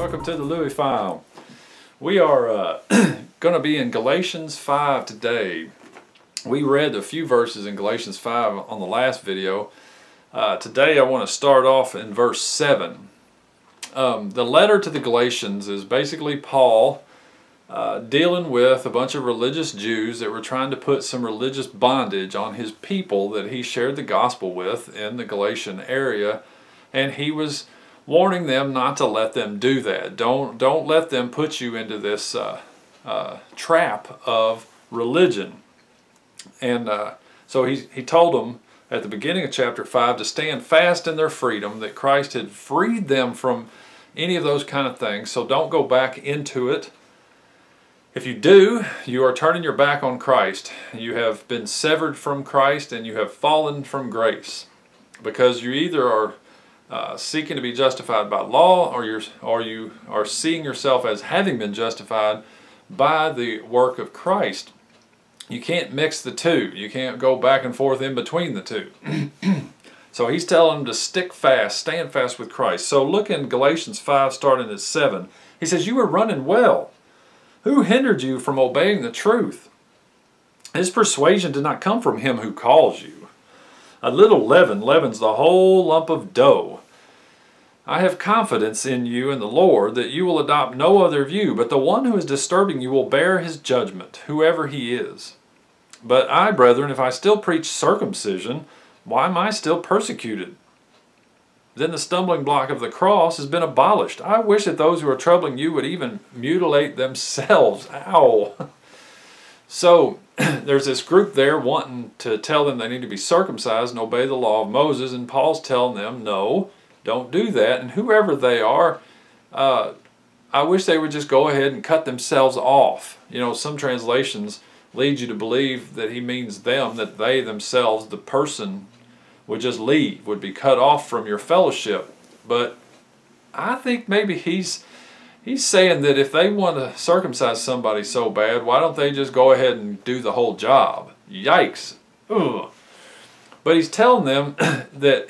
Welcome to the Louie file. We are going to be in Galatians 5 today. We read a few verses in Galatians 5 on the last video. Today I want to start off in verse 7. The letter to the Galatians is basically Paul dealing with a bunch of religious Jews that were trying to put some religious bondage on his people that he shared the gospel with in the Galatian area, and he was warning them not to let them do that. Don't let them put you into this trap of religion. And so he told them at the beginning of chapter 5 to stand fast in their freedom, that Christ had freed them from any of those kind of things. So don't go back into it. If you do, you are turning your back on Christ. You have been severed from Christ and you have fallen from grace, because you either are seeking to be justified by law, or you are seeing yourself as having been justified by the work of Christ. You can't mix the two. You can't go back and forth in between the two. So he's telling them to stick fast, stand fast with Christ. So look in Galatians 5 starting at 7. He says, "You were running well. Who hindered you from obeying the truth? This persuasion did not come from him who calls you. A little leaven leavens the whole lump of dough. I have confidence in you and the Lord that you will adopt no other view, but the one who is disturbing you will bear his judgment, whoever he is. But I, brethren, if I still preach circumcision, why am I still persecuted? Then the stumbling block of the cross has been abolished. I wish that those who are troubling you would even mutilate themselves." Ow! So there's this group there wanting to tell them they need to be circumcised and obey the law of Moses, and Paul's telling them, no, don't do that. And whoever they are, I wish they would just go ahead and cut themselves off. You know, some translations lead you to believe that he means them, that they themselves, the person, would just leave, would be cut off from your fellowship. But I think maybe he's saying that if they want to circumcise somebody so bad, why don't they just go ahead and do the whole job? Yikes. Ugh. But he's telling them that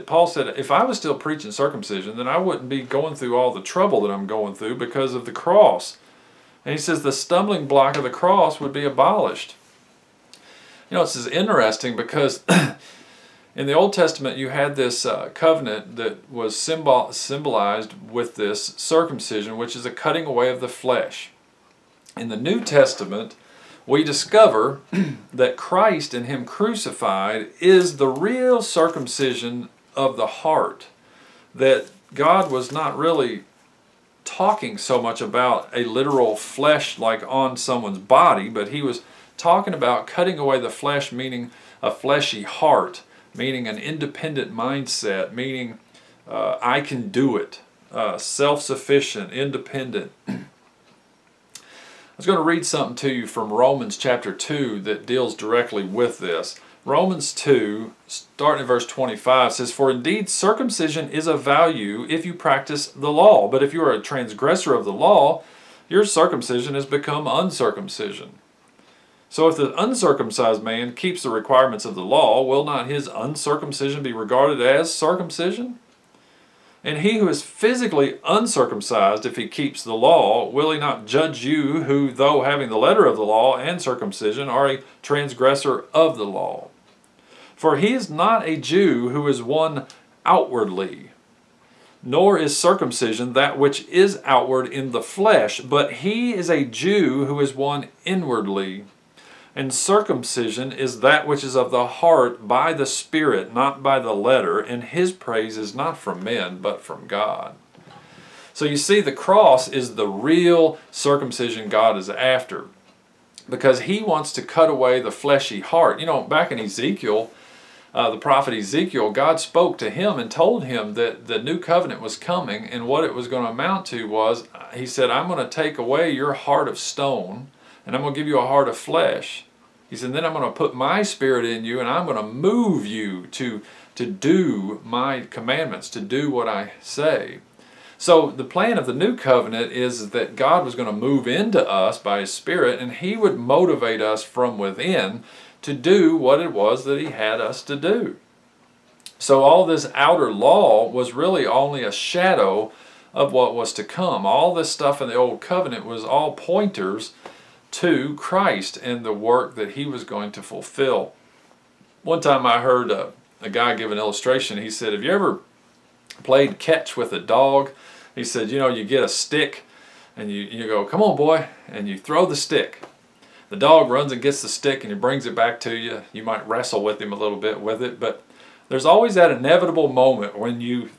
Paul said, if I was still preaching circumcision, then I wouldn't be going through all the trouble that I'm going through because of the cross. And he says the stumbling block of the cross would be abolished. You know, this is interesting because in the Old Testament, you had this covenant that was symbolized with this circumcision, which is a cutting away of the flesh. In the New Testament, we discover that Christ and him crucified is the real circumcision of the heart. That God was not really talking so much about a literal flesh like on someone's body, but he was talking about cutting away the flesh, meaning a fleshy heart, meaning an independent mindset, meaning I can do it, self-sufficient, independent. I was going to read something to you from Romans chapter 2 that deals directly with this. Romans 2, starting at verse 25, says, "For indeed circumcision is of value if you practice the law, but if you are a transgressor of the law, your circumcision has become uncircumcision. So if the uncircumcised man keeps the requirements of the law, will not his uncircumcision be regarded as circumcision? And he who is physically uncircumcised, if he keeps the law, will he not judge you who, though having the letter of the law and circumcision, are a transgressor of the law? For he is not a Jew who is one outwardly, nor is circumcision that which is outward in the flesh, but he is a Jew who is one inwardly. And circumcision is that which is of the heart by the Spirit, not by the letter, and his praise is not from men, but from God." So you see, the cross is the real circumcision God is after, because he wants to cut away the fleshy heart. You know, back in Ezekiel, the prophet Ezekiel, God spoke to him and told him that the new covenant was coming, and what it was going to amount to was, he said, I'm going to take away your heart of stone, and I'm going to give you a heart of flesh. He said, then I'm going to put my spirit in you, and I'm going to move you to do my commandments, to do what I say. So the plan of the new covenant is that God was going to move into us by his Spirit, and he would motivate us from within to do what it was that he had us to do. So all this outer law was really only a shadow of what was to come. All this stuff in the Old Covenant was all pointers to Christ and the work that he was going to fulfill. One time I heard a guy give an illustration. He said, have you ever played catch with a dog? He said, you know, you get a stick and you go, come on boy, and you throw the stick. The dog runs and gets the stick and he brings it back to you. You might wrestle with him a little bit with it, but there's always that inevitable moment when you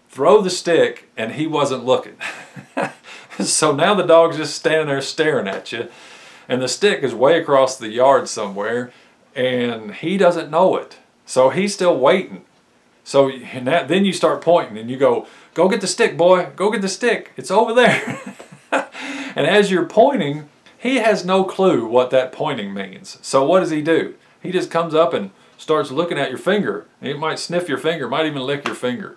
throw the stick and he wasn't looking. So now the dog's just standing there staring at you, and the stick is way across the yard somewhere, and he doesn't know it. So he's still waiting. So then you start pointing and you go get the stick, boy, go get the stick. It's over there. And as you're pointing, he has no clue what that pointing means. So what does he do? He just comes up and starts looking at your finger. He might sniff your finger, might even lick your finger.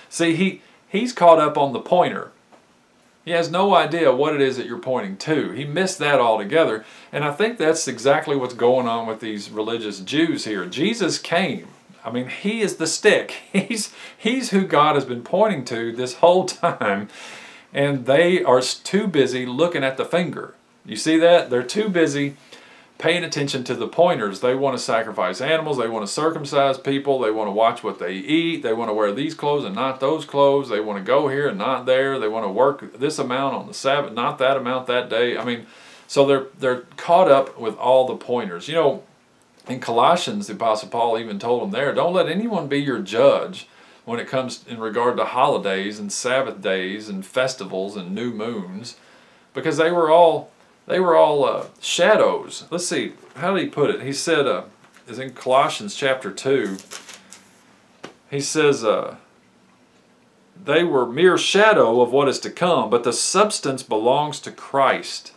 See, he's caught up on the pointer. He has no idea what it is that you're pointing to. He missed that altogether. And I think that's exactly what's going on with these religious Jews here. Jesus came. I mean, he is the stick. He's who God has been pointing to this whole time. And they are too busy looking at the finger. You see that? They're too busy paying attention to the pointers. They want to sacrifice animals. They want to circumcise people. They want to watch what they eat. They want to wear these clothes and not those clothes. They want to go here and not there. They want to work this amount on the Sabbath, not that amount that day. I mean, so they're caught up with all the pointers. You know, in Colossians, the Apostle Paul even told them there, don't let anyone be your judge when it comes in regard to holidays and Sabbath days and festivals and new moons, because they were all shadows. Let's see, how did he put it? He said, is in Colossians chapter 2, he says, they were mere shadow of what is to come, but the substance belongs to Christ.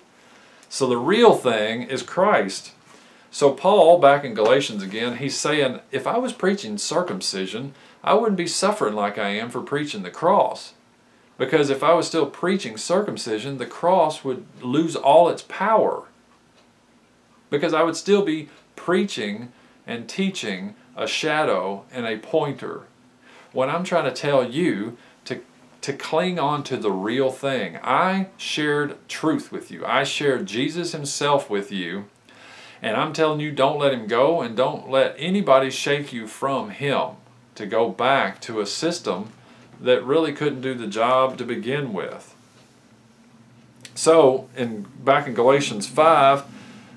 So the real thing is Christ. So Paul, back in Galatians again, he's saying, if I was preaching circumcision, I wouldn't be suffering like I am for preaching the cross. Because if I was still preaching circumcision, the cross would lose all its power. Because I would still be preaching and teaching a shadow and a pointer. When I'm trying to tell you to cling on to the real thing. I shared truth with you. I shared Jesus himself with you. And I'm telling you, don't let him go, and don't let anybody shake you from him to go back to a system that really couldn't do the job to begin with. So, back in Galatians 5,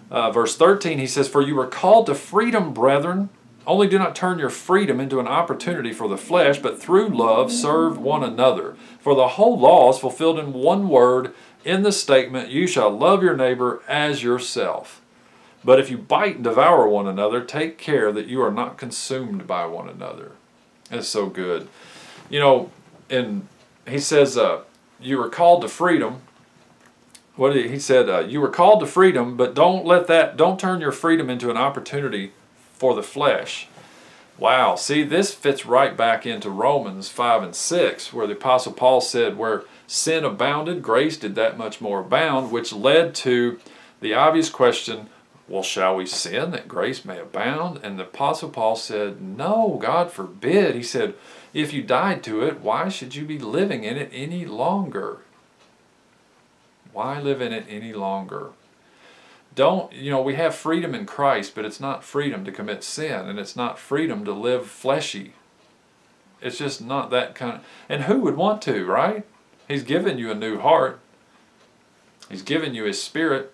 verse 13, he says, for you were called to freedom, brethren. Only do not turn your freedom into an opportunity for the flesh, but through love serve one another. For the whole law is fulfilled in one word, in the statement, you shall love your neighbor as yourself. But if you bite and devour one another, take care that you are not consumed by one another. That's so good. You know, and he says, you were called to freedom. He said, you were called to freedom, but don't turn your freedom into an opportunity for the flesh. Wow, see, this fits right back into Romans 5 and 6, where the Apostle Paul said, where sin abounded, grace did that much more abound, which led to the obvious question, well, shall we sin that grace may abound? And the Apostle Paul said, no, God forbid. He said, if you died to it, why should you be living in it any longer? Why live in it any longer? We have freedom in Christ, but it's not freedom to commit sin, and it's not freedom to live fleshy. It's just not that kind of... And who would want to, right? He's given you a new heart. He's given you his Spirit.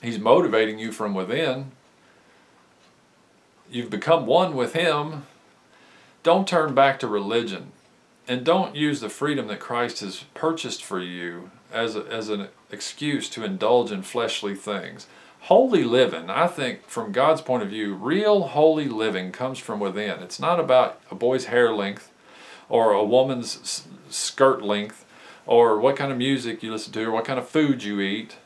He's motivating you from within. You've become one with him. Don't turn back to religion. And don't use the freedom that Christ has purchased for you as an excuse to indulge in fleshly things. Holy living, I think, from God's point of view, real holy living comes from within. It's not about a boy's hair length or a woman's skirt length or what kind of music you listen to or what kind of food you eat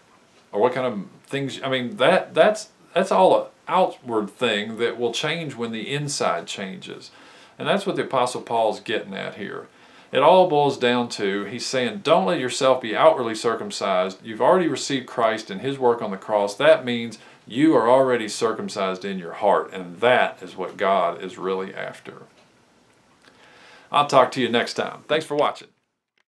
or what kind of things. I mean, that's all an outward thing that will change when the inside changes. And that's what the Apostle Paul's getting at here. It all boils down to, he's saying, don't let yourself be outwardly circumcised. You've already received Christ and his work on the cross. That means you are already circumcised in your heart. And that is what God is really after. I'll talk to you next time. Thanks for watching.